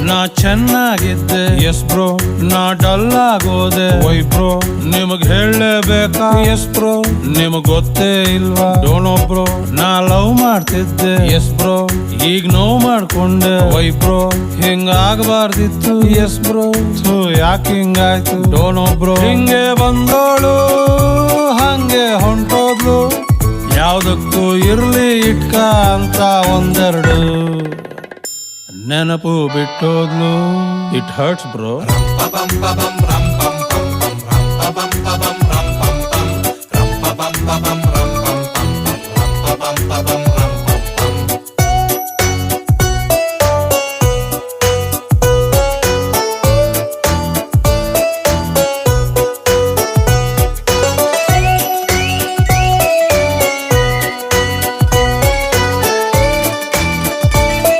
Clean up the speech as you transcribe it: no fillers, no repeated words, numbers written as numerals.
ನಾ ಚೆನ್ನಾಗಿದ್ದೆ S bro, ನಾ dull ಆಗೋದೆ ವೈ ಬ್ರೋ. ನಿಮಗ್ ಹೇಳಲೇಬೇಕಾ ಎಸ್ ಬ್ರೋ, ನಿಮಗ್ ಗೊತ್ತೇ ಇಲ್ವಾ ಡೋನೋ ಬ್ರೋ. ನಾ ಲವ್ ಮಾಡ್ತಿದ್ದೆ ಎಸ್ ಬ್ರೋ, ಈಗ ನೋವು ಮಾಡ್ಕೊಂಡೆ ವೈ ಬ್ರೋ. ಹಿಂಗಾಗಬಾರ್ದಿತ್ತು ಎಸ್ ಬ್ರೋ, ಯಾಕೆ ಹಿಂಗಾಯ್ತು ಡೋನೋ ಬ್ರೋ. ಹಿಂಗೆ ಬಂದೋಳು ಹಂಗೆ ಹೊಂಟೋದ್ಲು, ಯಾವ್ದಕ್ಕೂ ಇರ್ಲಿ ಇಟ್ಕ ಅಂತ ಒಂದೆರಡು ನೆನಪು ಬಿಟ್ಟೋದ್ಲು. It hertz bro.